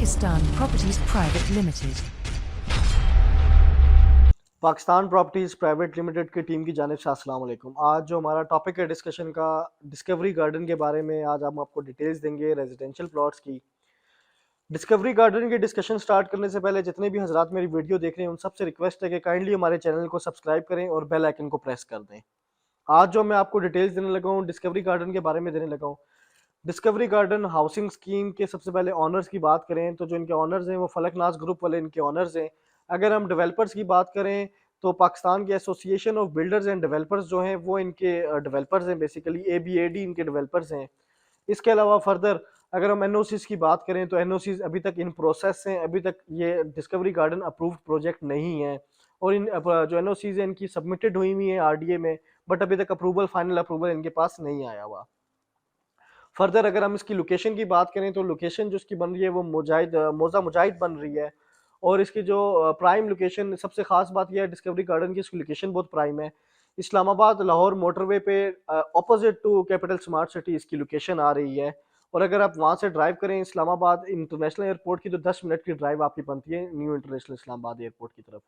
Pakistan Properties Private Limited. Pakistan properties private limited की team की जानिब से अस्सलाम वालेकुम। आज जो हमारा टॉपिक है डिस्कशन का, डिस्कवरी गार्डन के बारे में आज हम आपको डिटेल्स देंगे रेजिडेंशियल प्लॉट्स की। डिस्कवरी गार्डन की डिस्कशन स्टार्ट करने से पहले जितने भी हजरात मेरी वीडियो देख रहे हैं उन सबसे रिक्वेस्ट है कि काइंडली हमारे चैनल को सब्सक्राइब करें और बेल आइकन को प्रेस कर दें। आज जो मैं आपको डिटेल्स देने लगा हूँ डिस्कवरी गार्डन के बारे में देने लगा हूँ। डिस्कवरी गार्डन हाउसिंग स्कीम के सबसे पहले ऑनर्स की बात करें तो जो इनके ऑनर्स हैं वो फलकनाज ग्रुप वाले इनके ऑनर्स हैं। अगर हम डेवलपर्स की बात करें तो पाकिस्तान के association of builders and developers जो हैं वो इनके डेवलपर्स हैं, बेसिकली ABAD इनके डेवलपर्स हैं। इसके अलावा फर्दर अगर हम एनओसीज की बात करें तो एनओसीज अभी तक इन प्रोसेस हैं, अभी तक ये डिस्कवरी गार्डन अप्रूव्ड प्रोजेक्ट नहीं है। और इन जो एनओसीज हैं इनकी सबमिटेड हुई हुई हैं RDA में, बट अभी तक अप्रूवल फाइनल अप्रूवल इनके पास नहीं आया हुआ। फर्दर अगर हम इसकी लोकेशन की बात करें तो लोकेशन जो इसकी बन रही है वो मोजा मुजाहिद बन रही है। और इसकी जो प्राइम लोकेशन, सबसे खास बात यह है डिस्कवरी गार्डन की, इसकी लोकेशन बहुत प्राइम है। इस्लामाबाद लाहौर मोटरवे पे opposite to capital smart city इसकी लोकेशन आ रही है। और अगर आप वहाँ से ड्राइव करें इस्लामाबाद इंटरनेशनल एयरपोर्ट की तो 10 मिनट की ड्राइव आपकी बनती है न्यू इंटरनेशनल इस्लामाबाद एयरपोर्ट की तरफ।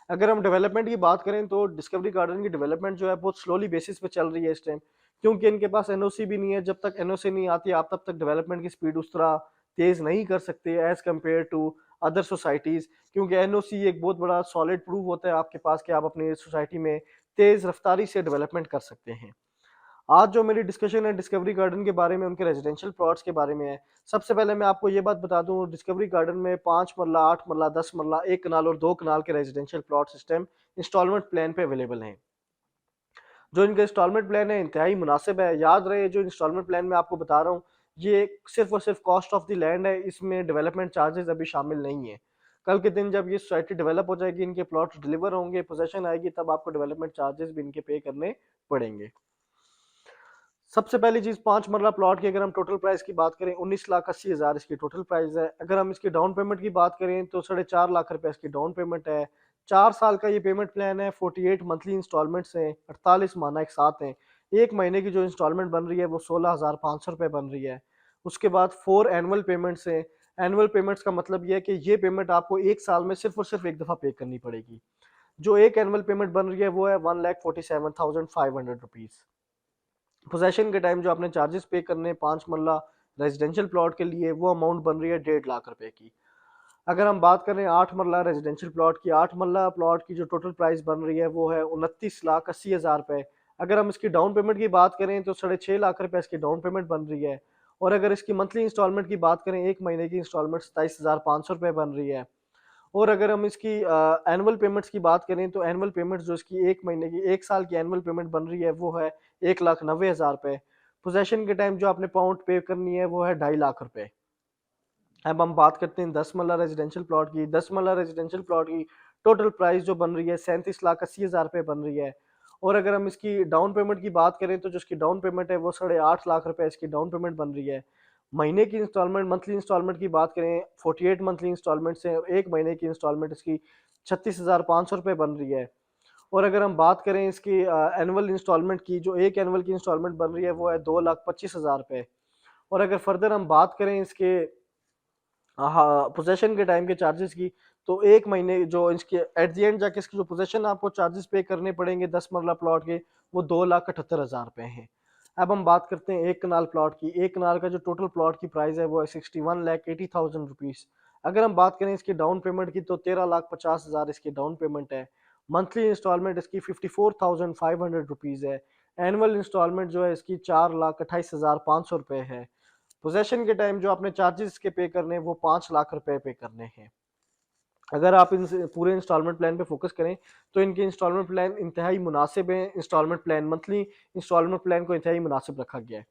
अगर हम डेवलपमेंट की बात करें तो डिस्कवरी गार्डन की डेवलपमेंट जो है बहुत स्लोली बेसिस पे चल रही है इस टाइम, क्योंकि इनके पास एनओसी भी नहीं है। जब तक एनओसी नहीं आती आप तब तक डेवलपमेंट की स्पीड उस तरह तेज नहीं कर सकते as compare to other societies, क्योंकि एनओसी एक बहुत बड़ा सॉलिड प्रूफ होता है आपके पास कि आप अपनी सोसाइटी में तेज रफ्तारी से डेवलपमेंट कर सकते हैं। आज जो मेरी डिस्कशन है डिस्कवरी गार्डन के बारे में, उनके रेजिडेंशियल प्लॉट्स के बारे में है। सबसे पहले मैं आपको ये बात बता दूं, डिस्कवरी गार्डन में 5 मरला, 8 मरला, 10 मरला, 1 कनाल और 2 कनाल के residential plot system installment plan पे अवेलेबल हैं। जो इनका इंस्टॉलमेंट प्लान है इंतहाई मुनासिब है। याद रहे जो इंस्टॉलमेंट प्लान मैं आपको बता रहा हूँ ये सिर्फ और सिर्फ कॉस्ट ऑफ द लैंड है, इसमें डेवलपमेंट चार्जेस अभी शामिल नहीं है। कल के दिन जब ये सोसाइटी डेवलप हो जाएगी, इनके प्लॉट डिलीवर होंगे, पोजेशन आएगी, तब आपको डेवलपमेंट चार्जेस भी इनके पे करने पड़ेंगे। सबसे पहली चीज 5 मरला प्लॉट की अगर हम टोटल प्राइस की बात करें 19,80,000 इसकी टोटल प्राइस है। अगर हम इसकी डाउन पेमेंट की बात करें तो 4.5 लाख रुपए इसकी डाउन पेमेंट है। 4 साल का ये पेमेंट प्लान है। 48 मंथली इंस्टॉलमेंट्स हैं, 48 माना एक साथ हैं। एक महीने की जो इंस्टॉलमेंट बन रही है वो 16,500 रुपये बन रही है। उसके बाद 4 एनुअल पेमेंट्स हैं। एनुअल पेमेंट्स का मतलब ये है कि ये पेमेंट आपको एक साल में सिर्फ और सिर्फ एक दफ़ा पे करनी पड़ेगी। जो एक एनुअल पेमेंट बन रही है वो है 1,47,500 रुपीज़। पोजेशन के टाइम जो आपने चार्जेस पे करने 5 मरला रेजिडेंशियल प्लॉट के लिए वो अमाउंट बन रही है 1.5 लाख रुपए की। अगर हम बात करें 8 मरला रेजिडेंशियल प्लॉट की, 8 मरला प्लॉट की जो टोटल प्राइस बन रही है वो है 29,80,000 रुपए। अगर हम इसकी डाउन पेमेंट की बात करें तो 6.5 लाख रुपए इसकी डाउन पेमेंट बन रही है। और अगर इसकी मंथली इंस्टॉलमेंट की बात करें, एक महीने की इंस्टॉलमेंट 27,500 रुपये बन रही है। और अगर हम इसकी एनुअल पेमेंट्स की बात करें तो एनुअल पेमेंट्स जो इसकी एक महीने की, एक साल की एनुअल पेमेंट बन रही है वो है 1,90,000 रुपये। पोजेशन के टाइम जो आपने पाउंड पे करनी है वो है 2.5 लाख रुपए। अब हम बात करते हैं 10 मरला रेजिडेंशियल प्लॉट की। 10 मरला रेजिडेंशियल प्लॉट की टोटल प्राइस जो बन रही है 37,80,000 रुपये बन रही है। और अगर हम इसकी डाउन पेमेंट की बात करें तो जो इसकी डाउन पेमेंट है वो 8.5 लाख रुपए इसकी डाउन पेमेंट बन रही है। महीने की इंस्टॉलमेंट, मंथली इंस्टॉलमेंट की बात करें 48 मंथली इंस्टॉलमेंट्स हैं और एक महीने की इंस्टॉलमेंट इसकी 36,500 रुपये बन रही है। और अगर हम बात करें इसकी एनुअल इंस्टॉलमेंट की, जो एक एनुअल की इंस्टॉलमेंट बन रही है वो है 2,25,000 रुपये। और अगर फर्दर हम बात करें इसके हाँ पोजेशन के टाइम के चार्जेस की, तो एक महीने जो इसके एट द एंड जाके इसकी जो पोजेशन आपको चार्जेस पे करने पड़ेंगे 10 मरला प्लॉट के, वो 2,78,000 रुपये हैं। अब हम बात करते हैं एक कनाल प्लॉट की। एक कनाल का जो टोटल प्लॉट की प्राइस है वो है 61,80,000 रुपीज़। अगर हम बात करें इसकी डाउन पेमेंट की तो 13,50,000 इसकी डाउन पेमेंट है। मंथली इंस्टॉलमेंट इसकी 54,500 रुपीज़ है। एनुअल इंस्टॉलमेंट जो है इसकी 4,28,500 रुपये है। पोजेशन के टाइम जो आपने चार्जेस के पे करने हैं वो 5 लाख रुपए पे करने हैं। अगर आप इन पूरे इंस्टॉलमेंट प्लान पे फोकस करें तो इनके इंस्टॉलमेंट प्लान इंतहाई मुनासिब हैं। Instalment plan, monthly instalment plan को इंतहाई मुनासिब रखा गया है।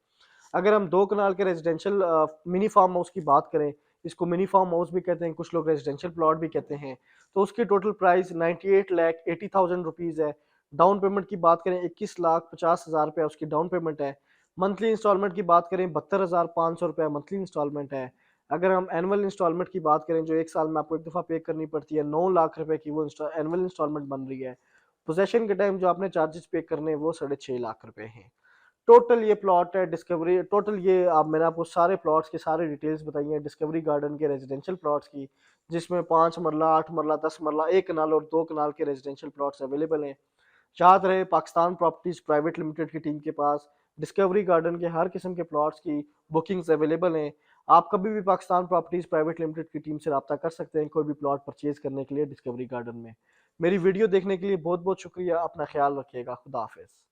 अगर हम 2 कनाल के रेजिडेंशियल मिनी फार्म हाउस की बात करें, इसको मिनी फार्म हाउस भी कहते हैं, कुछ लोग रेजिडेंशियल प्लॉट भी कहते हैं, तो उसकी टोटल प्राइस 98,80,000 रुपीज़ है। डाउन पेमेंट की बात करें 21,50,000 रुपये उसकी डाउन पेमेंट है। मंथली इंस्टॉलमेंट की बात करें 72,500 रुपये मंथली इंस्टॉलमेंट है। अगर हम एनुअल इंस्टॉलमेंट की बात करें जो एक साल में आपको एक दफ़ा पे करनी पड़ती है, 9 लाख रुपए की वो एनुअल इंस्टॉलमेंट बन रही है। पोजेशन के टाइम जो आपने चार्जेस पे करने हैं वो 6.5 लाख रुपए हैं। टोटल ये प्लॉट है डिस्कवरी, टोटल ये आप मैंने आपको सारे प्लॉट्स के सारे डिटेल्स बताई हैं डिस्कवरी गार्डन के रेजिडेंशियल प्लॉट्स की, जिसमें 5 मरला, 8 मरला, 10 मरला, 1 कनाल और 2 कनाल के रेजिडेंशियल प्लॉट्स अवेलेबल हैं। याद रहे, पाकिस्तान प्रॉपर्टीज प्राइवेट लिमिटेड की टीम के पास डिस्कवरी गार्डन के हर किस्म के प्लॉट्स की बुकिंग्स अवेलेबल हैं। आप कभी भी पाकिस्तान प्रॉपर्टीज प्राइवेट लिमिटेड की टीम से रब्ता कर सकते हैं कोई भी प्लॉट परचेज करने के लिए डिस्कवरी गार्डन में। मेरी वीडियो देखने के लिए बहुत बहुत शुक्रिया। अपना ख्याल रखिएगा। खुदा हाफिज।